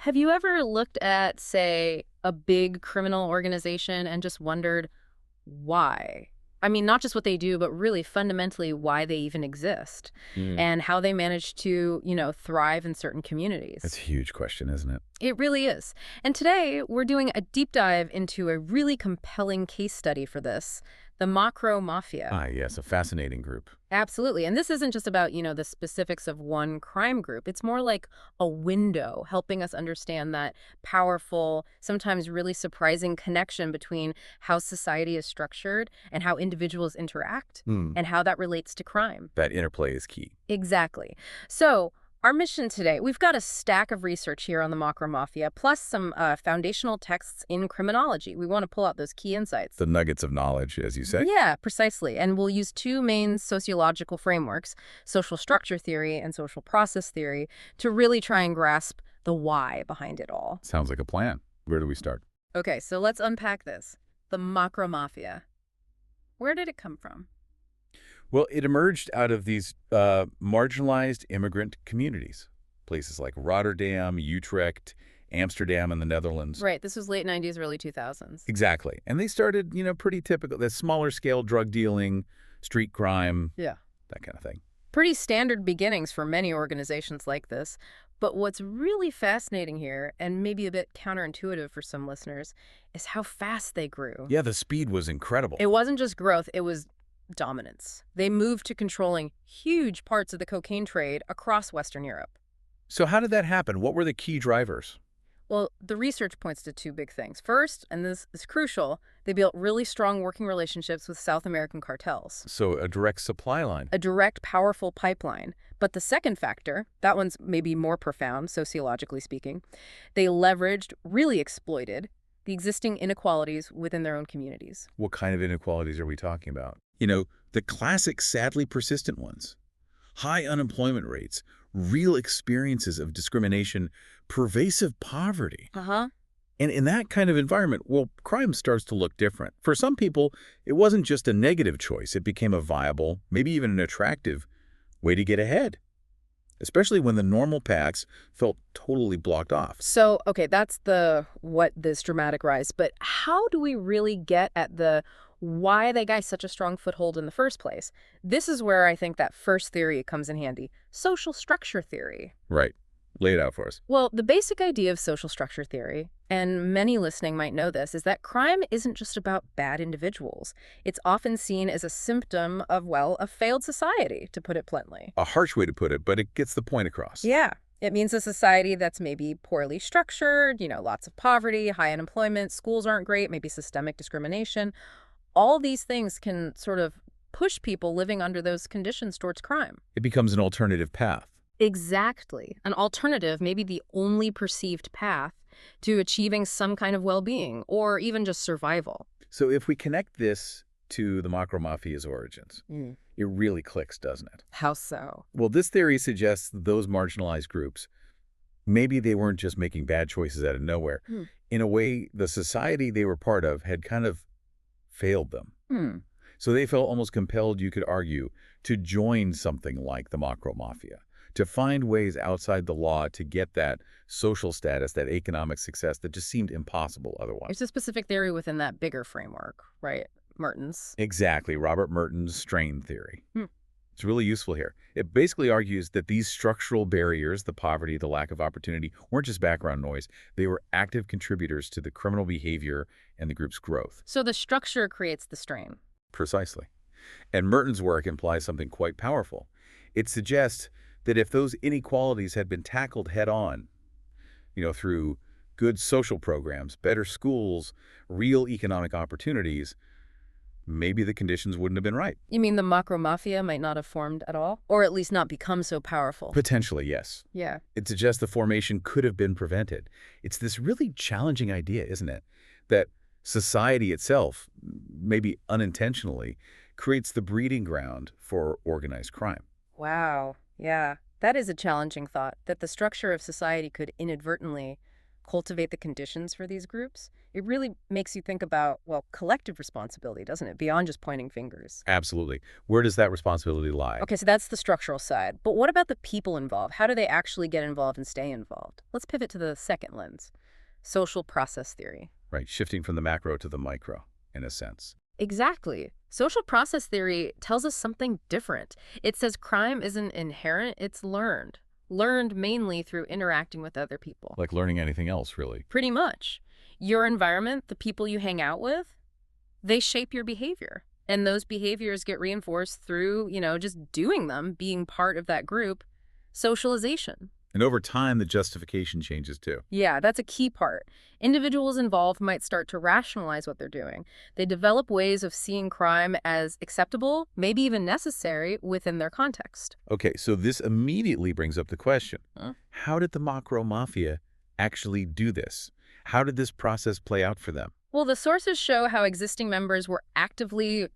Have you ever looked at, say, a big criminal organization and just wondered why? I mean, not just what they do, but really fundamentally why they even exist Mm. and how they manage to, thrive in certain That's communities. a huge question, isn't it? It really is. And today we're doing a deep dive into a really compelling case study for this, the Mocro Mafia. Ah, yes, a fascinating group. Absolutely. And this isn't just about, the specifics of one crime group. It's more like a window helping us understand that powerful, sometimes really surprising connection between how society is structured and how individuals interact Hmm. and how that relates to crime. That interplay is key. Exactly. So, our mission today, we've got a stack of research here on the Mocro Mafia, plus some foundational texts in criminology. We want to pull out those key insights. The nuggets of knowledge, as you say. Yeah, precisely. And we'll use two main sociological frameworks, social structure theory and social process theory, to really try and grasp the why behind it all. Sounds like a plan. Where do we start? Okay, so let's unpack this. The Mocro Mafia. Where did it come from? Well, it emerged out of these marginalized immigrant communities, places like Rotterdam, Utrecht, Amsterdam, and the Netherlands. Right, this was late 90s, early 2000s. Exactly. And they started, pretty typical, the smaller scale drug dealing, street crime, Yeah. that kind of thing. Pretty standard beginnings for many organizations like this. But what's really fascinating here, and maybe a bit counterintuitive for some listeners, is how fast they grew. Yeah, the speed was incredible. It wasn't just growth, it was dominance. They moved to controlling huge parts of the cocaine trade across Western Europe. So how did that happen? What were the key drivers? Well, the research points to two big things. First, and this is crucial, they built really strong working relationships with South American cartels. So a direct supply line. A direct, powerful pipeline. But the second factor, that one's maybe more profound, sociologically speaking, they leveraged, really exploited, the existing inequalities within their own communities. What kind of inequalities are we talking about? The classic, sadly persistent ones. High unemployment rates, real experiences of discrimination, pervasive poverty. Uh-huh. And in that kind of environment, well, crime starts to look different. For some people, it wasn't just a negative choice. It became a viable, maybe even an attractive way to get ahead, especially when the normal paths felt totally blocked off. So, okay, that's this dramatic rise. But how do we really get at the why they got such a strong foothold in the first place? This is where I think that first theory comes in handy, social structure theory. Right. Lay it out for us. Well, the basic idea of social structure theory, and many listening might know this, is that crime isn't just about bad individuals. It's often seen as a symptom of, well, a failed society, to put it bluntly. A harsh way to put it, but it gets the point across. Yeah. It means a society that's maybe poorly structured, lots of poverty, high unemployment, schools aren't great, maybe systemic discrimination. All these things can sort of push people living under those conditions towards crime. It becomes an alternative path. Exactly. An alternative, maybe the only perceived path to achieving some kind of well-being or even just survival. So if we connect this to the Mocro Mafia's origins, it really clicks, doesn't it? How so? Well, this theory suggests that those marginalized groups, maybe they weren't just making bad choices out of nowhere. In a way, the society they were part of had kind of failed them. So they felt almost compelled, you could argue, to join something like the Mocro Mafia, to find ways outside the law to get that social status, that economic success that just seemed impossible otherwise. There's a specific theory within that bigger framework, right? Merton's. Exactly, Robert Merton's strain theory. It's really useful here. It basically argues that these structural barriers, the poverty, the lack of opportunity, weren't just background noise. They were active contributors to the criminal behavior and the group's growth. So the structure creates the strain. Precisely. And Merton's work implies something quite powerful. It suggests that if those inequalities had been tackled head-on, through good social programs, better schools, real economic opportunities, maybe the conditions wouldn't have been right. You mean the Mocro Mafia might not have formed at all? Or at least not become so powerful? Potentially, yes. Yeah. It suggests the formation could have been prevented. It's this really challenging idea, isn't it? That society itself, maybe unintentionally, creates the breeding ground for organized crime. Wow. Yeah. That is a challenging thought, that the structure of society could inadvertently cultivate the conditions for these groups, it really makes you think about, well, collective responsibility, doesn't it? Beyond just pointing fingers. Absolutely. Where does that responsibility lie? Okay, so that's the structural side. But what about the people involved? How do they actually get involved and stay involved? Let's pivot to the second lens, social process theory. Right, shifting from the macro to the micro, in a sense. Exactly. Social process theory tells us something different. It says crime isn't inherent, it's learned. Learned mainly through interacting with other people. Like learning anything else, really. Pretty much. Your environment, the people you hang out with, they shape your behavior. And those behaviors get reinforced through, just doing them, being part of that group. Socialization. And over time, the justification changes too. Yeah, that's a key part. Individuals involved might start to rationalize what they're doing. They develop ways of seeing crime as acceptable, maybe even necessary, within their context. Okay, so this immediately brings up the question. Huh? How did the Mocro Mafia actually do this? How did this process play out for them? Well, the sources show how existing members were actively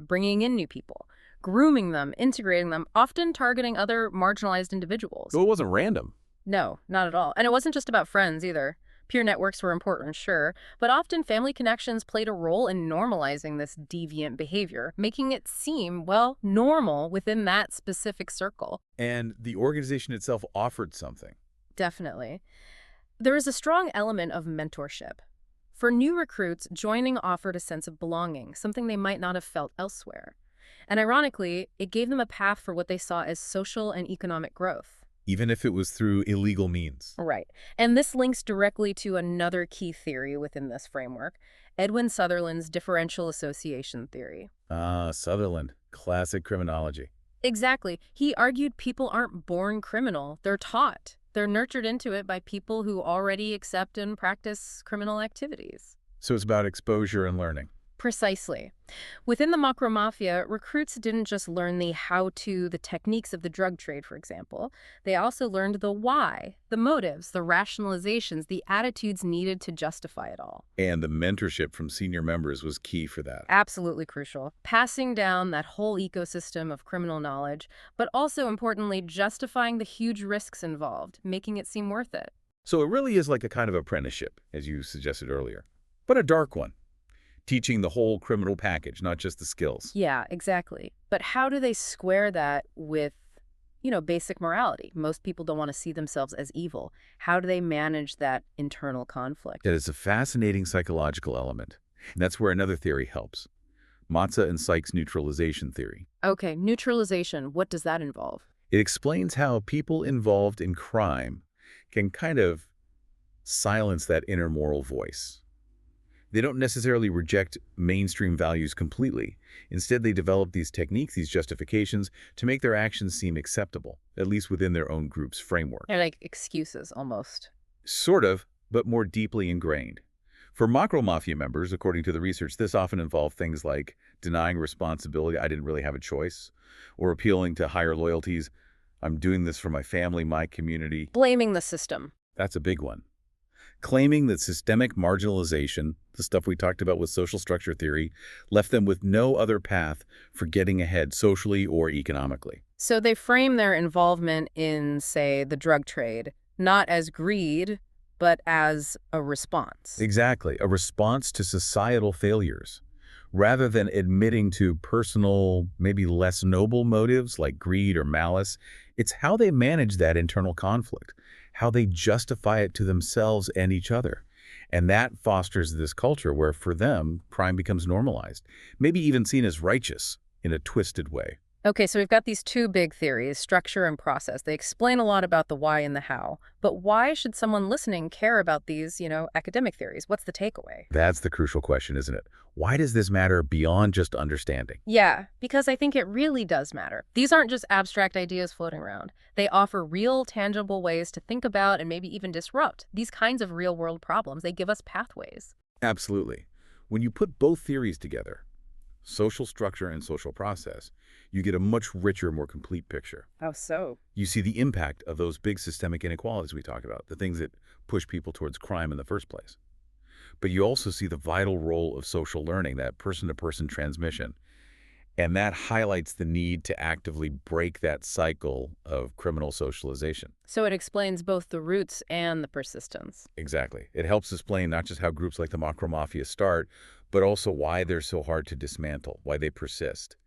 bringing in new people, grooming them, integrating them, often targeting other marginalized individuals. So it wasn't random. No, not at all. And it wasn't just about friends either. Peer networks were important, sure, but often family connections played a role in normalizing this deviant behavior, making it seem, well, normal within that specific circle. And the organization itself offered something. Definitely. There is a strong element of mentorship. For new recruits, joining offered a sense of belonging, something they might not have felt elsewhere. And ironically, it gave them a path for what they saw as social and economic growth. Even if it was through illegal means. Right. And this links directly to another key theory within this framework, Edwin Sutherland's differential association theory. Ah, Sutherland. Classic criminology. Exactly. He argued people aren't born criminal, they're taught. They're nurtured into it by people who already accept and practice criminal activities. So it's about exposure and learning. Precisely. Within the Mocro Mafia, recruits didn't just learn the how-to, the techniques of the drug trade, for example. They also learned the why, the motives, the rationalizations, the attitudes needed to justify it all. And the mentorship from senior members was key for that. Absolutely crucial. Passing down that whole ecosystem of criminal knowledge, but also, importantly, justifying the huge risks involved, making it seem worth it. So it really is like a kind of apprenticeship, as you suggested earlier, but a dark one. Teaching the whole criminal package, not just the skills. Yeah, exactly. But how do they square that with, basic morality? Most people don't want to see themselves as evil. How do they manage that internal conflict? That is a fascinating psychological element. And that's where another theory helps. Matza and Sykes' neutralization theory. Okay, neutralization, what does that involve? It explains how people involved in crime can kind of silence that inner moral voice. They don't necessarily reject mainstream values completely. Instead, they develop these techniques, these justifications, to make their actions seem acceptable, at least within their own group's framework. They're like excuses, almost. Sort of, but more deeply ingrained. For Mocro Mafia members, according to the research, this often involved things like denying responsibility, I didn't really have a choice, or appealing to higher loyalties, I'm doing this for my family, my community. Blaming the system. That's a big one. Claiming that systemic marginalization, the stuff we talked about with social structure theory, left them with no other path for getting ahead socially or economically. So they frame their involvement in, say, the drug trade, not as greed, but as a response. Exactly, a response to societal failures. Rather than admitting to personal, maybe less noble motives like greed or malice, it's how they manage that internal conflict, how they justify it to themselves and each other. And that fosters this culture where, for them, crime becomes normalized, maybe even seen as righteous in a twisted way. Okay, so we've got these two big theories, structure and process. They explain a lot about the why and the how. But why should someone listening care about these, academic theories? What's the takeaway? That's the crucial question, isn't it? Why does this matter beyond just understanding? Yeah, because I think it really does matter. These aren't just abstract ideas floating around. They offer real, tangible ways to think about and maybe even disrupt these kinds of real-world problems. They give us pathways. Absolutely. When you put both theories together, social structure and social process, you get a much richer, more complete picture. How so? You see the impact of those big systemic inequalities we talk about, the things that push people towards crime in the first place. But you also see the vital role of social learning, that person-to-person transmission. And that highlights the need to actively break that cycle of criminal socialization. So it explains both the roots and the persistence. Exactly. It helps explain not just how groups like the Mocro Mafia start, but also why they're so hard to dismantle, why they persist.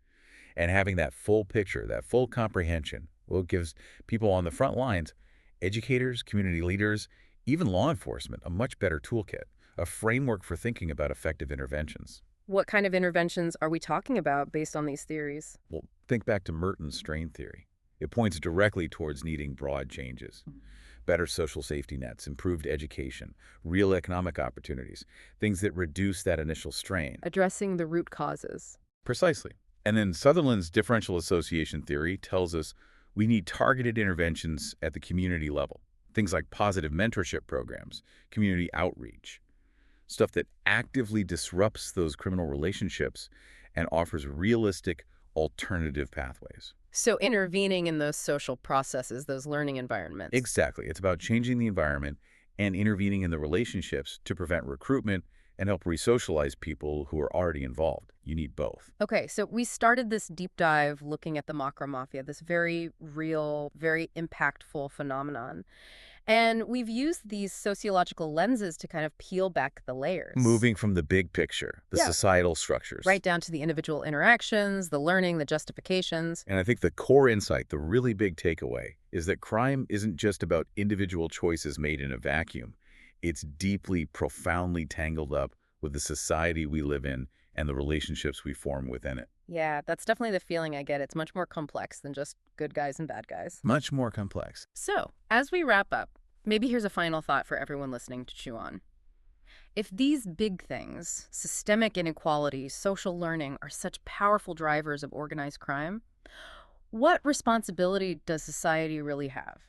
And having that full picture, that full comprehension, well, it gives people on the front lines, educators, community leaders, even law enforcement, a much better toolkit, a framework for thinking about effective interventions. What kind of interventions are we talking about based on these theories? Well, think back to Merton's strain theory. It points directly towards needing broad changes. Better social safety nets, improved education, real economic opportunities, things that reduce that initial strain. Addressing the root causes. Precisely. And then Sutherland's differential association theory tells us we need targeted interventions at the community level. Things like positive mentorship programs, community outreach, stuff that actively disrupts those criminal relationships and offers realistic alternative pathways. So intervening in those social processes, those learning environments. Exactly. It's about changing the environment and intervening in the relationships to prevent recruitment and help re-socialize people who are already involved. You need both. Okay, so we started this deep dive looking at the Mocro Mafia, this very real, very impactful phenomenon. And we've used these sociological lenses to kind of peel back the layers. Moving from the big picture, the Yeah. societal structures. Right down to the individual interactions, the learning, the justifications. And I think the core insight, the really big takeaway, is that crime isn't just about individual choices made in a vacuum. It's deeply, profoundly tangled up with the society we live in and the relationships we form within it. Yeah, that's definitely the feeling I get. It's much more complex than just good guys and bad guys. Much more complex. So, as we wrap up, maybe here's a final thought for everyone listening to chew on. If these big things, systemic inequality, social learning, are such powerful drivers of organized crime, what responsibility does society really have?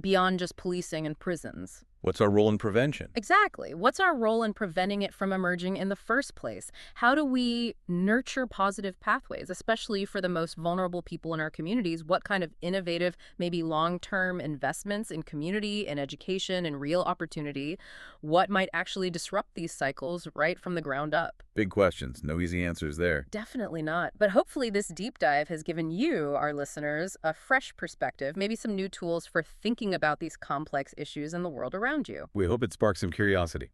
Beyond just policing and prisons. What's our role in prevention? Exactly. What's our role in preventing it from emerging in the first place? How do we nurture positive pathways, especially for the most vulnerable people in our communities? What kind of innovative, maybe long-term investments in community and education and real opportunity? What might actually disrupt these cycles right from the ground up? Big questions. No easy answers there. Definitely not. But hopefully this deep dive has given you, our listeners, a fresh perspective, maybe some new tools for thinking about these complex issues in the world around you. We hope it sparks some curiosity.